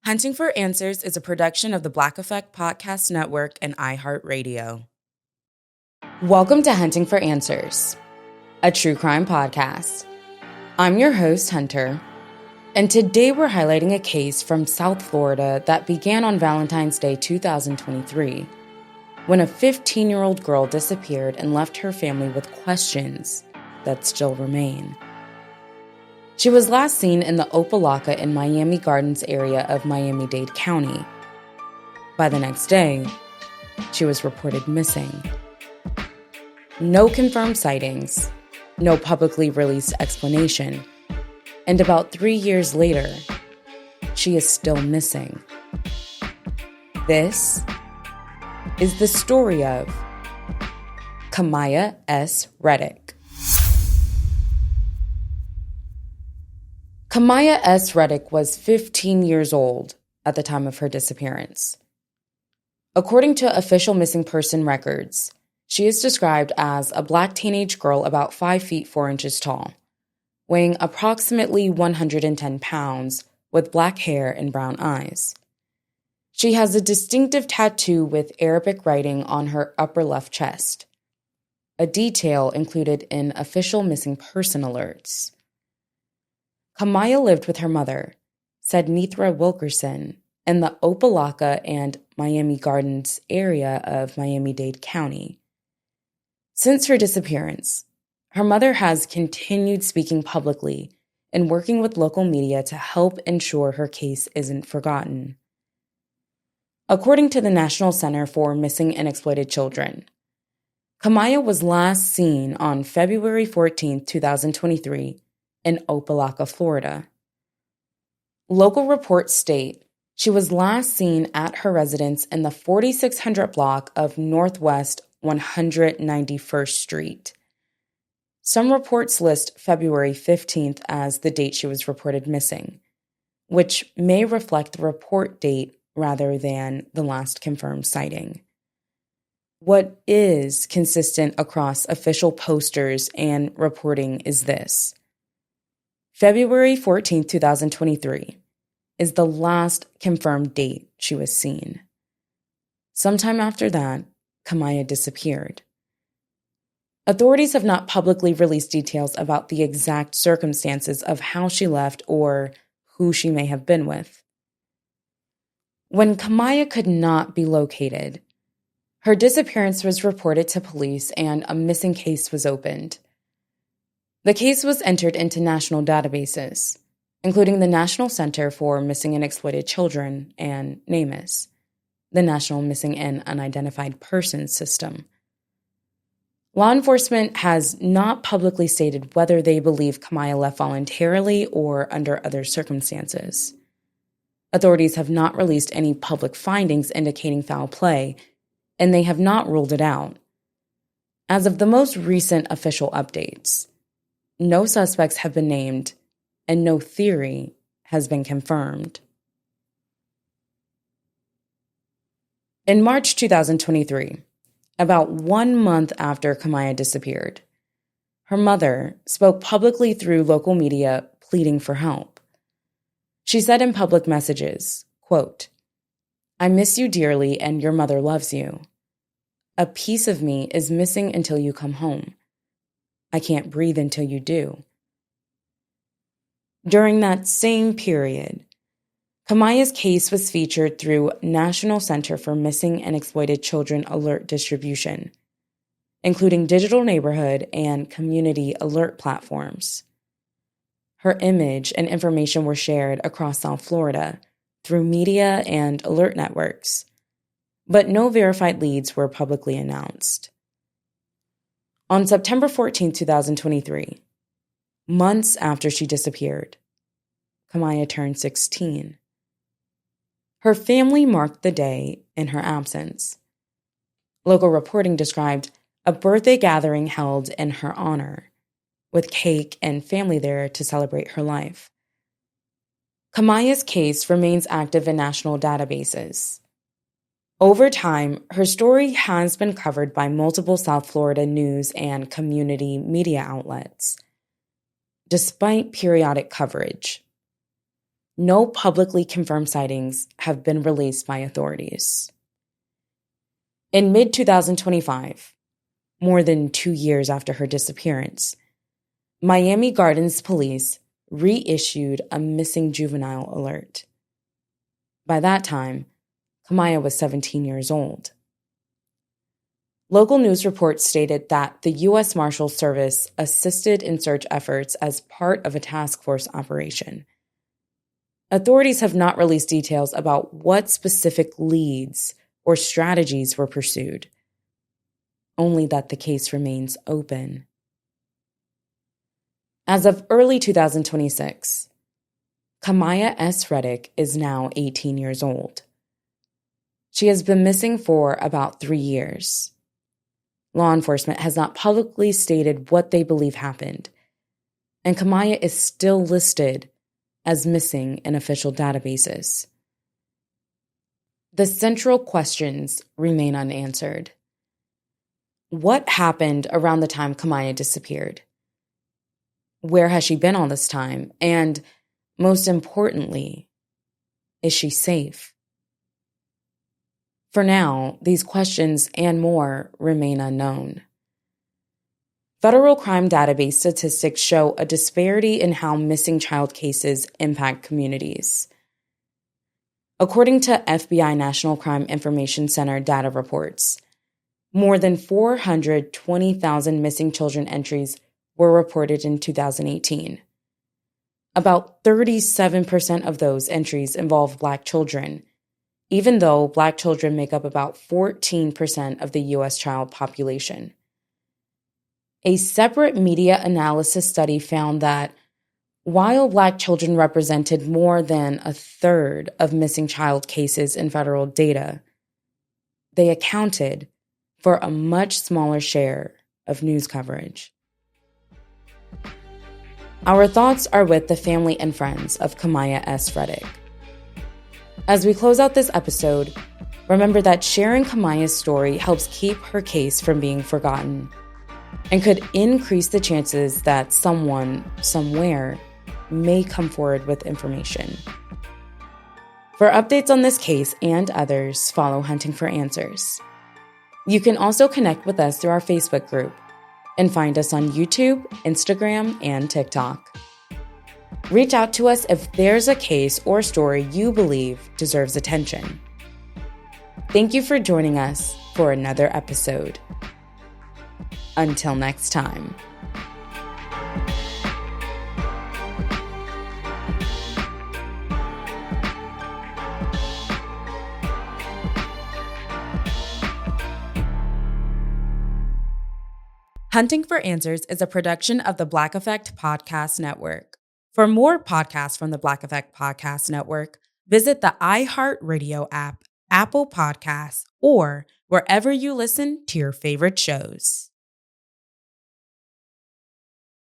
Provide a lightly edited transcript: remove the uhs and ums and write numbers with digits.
Hunting for Answers is a production of the Black Effect Podcast Network and iHeartRadio. Welcome to Hunting for Answers, a true crime podcast. I'm your host, Hunter, and today we're highlighting a case from South Florida that began on Valentine's Day 2023, when a 15-year-old girl disappeared and left her family with questions that still remain. She was last seen in the Locka in Miami Gardens area of Miami-Dade County. By the next day, she was reported missing. No confirmed sightings, no publicly released explanation, and about 3 years later, she is still missing. This is the story of Khamya S. Reddick. Khamya S. Reddick was 15 years old at the time of her disappearance. According to official missing person records, she is described as a black teenage girl about 5 feet 4 inches tall, weighing approximately 110 pounds, with black hair and brown eyes. She has a distinctive tattoo with Arabic writing on her upper left chest, a detail included in official missing person alerts. Khamya lived with her mother, said Nithra Wilkerson, in the Locka and Miami Gardens area of Miami-Dade County. Since her disappearance, her mother has continued speaking publicly and working with local media to help ensure her case isn't forgotten. According to the National Center for Missing and Exploited Children, Khamya was last seen on February 14, 2023, in Locka, Florida. Local reports state she was last seen at her residence in the 4600 block of Northwest 191st Street. Some reports list February 15th as the date she was reported missing, which may reflect the report date rather than the last confirmed sighting. What is consistent across official posters and reporting is this: February 14, 2023 is the last confirmed date she was seen. Sometime after that, Khamya disappeared. Authorities have not publicly released details about the exact circumstances of how she left or who she may have been with. When Khamya could not be located, her disappearance was reported to police and a missing case was opened. The case was entered into national databases, including the National Center for Missing and Exploited Children and NamUs, the National Missing and Unidentified Persons System. Law enforcement has not publicly stated whether they believe Khamya left voluntarily or under other circumstances. Authorities have not released any public findings indicating foul play, and they have not ruled it out. As of the most recent official updates, no suspects have been named, and no theory has been confirmed. In March 2023, about 1 month after Khamya disappeared, her mother spoke publicly through local media pleading for help. She said in public messages, quote, "I miss you dearly and your mother loves you. A piece of me is missing until you come home. I can't breathe until you do." During that same period, Khamya's case was featured through National Center for Missing and Exploited Children alert distribution, including digital neighborhood and community alert platforms. Her image and information were shared across South Florida through media and alert networks, but no verified leads were publicly announced. On September 14, 2023, months after she disappeared, Khamya turned 16. Her family marked the day in her absence. Local reporting described a birthday gathering held in her honor, with cake and family there to celebrate her life. Khamya's case remains active in national databases. Over time, her story has been covered by multiple South Florida news and community media outlets. Despite periodic coverage, no publicly confirmed sightings have been released by authorities. In mid-2025, more than 2 years after her disappearance, Miami Gardens police reissued a missing juvenile alert. By that time, Khamya was 17 years old. Local news reports stated that the U.S. Marshals Service assisted in search efforts as part of a task force operation. Authorities have not released details about what specific leads or strategies were pursued, only that the case remains open. As of early 2026, Khamya S. Reddick is now 18 years old. She has been missing for about 3 years. Law enforcement has not publicly stated what they believe happened, and Khamya is still listed as missing in official databases. The central questions remain unanswered. What happened around the time Khamya disappeared? Where has she been all this time? And most importantly, is she safe? For now, these questions and more remain unknown. Federal crime database statistics show a disparity in how missing child cases impact communities. According to FBI National Crime Information Center data reports, more than 420,000 missing children entries were reported in 2018. About 37% of those entries involve Black children, even though Black children make up about 14% of the U.S. child population. A separate media analysis study found that while Black children represented more than a third of missing child cases in federal data, they accounted for a much smaller share of news coverage. Our thoughts are with the family and friends of Khamya S. Reddick. As we close out this episode, remember that sharing Khamya's story helps keep her case from being forgotten and could increase the chances that someone, somewhere, may come forward with information. For updates on this case and others, follow Hunting for Answers. You can also connect with us through our Facebook group and find us on YouTube, Instagram, and TikTok. Reach out to us if there's a case or story you believe deserves attention. Thank you for joining us for another episode. Until next time. Hunting for Answers is a production of the Black Effect Podcast Network. For more podcasts from the Black Effect Podcast Network, visit the iHeartRadio app, Apple Podcasts, or wherever you listen to your favorite shows.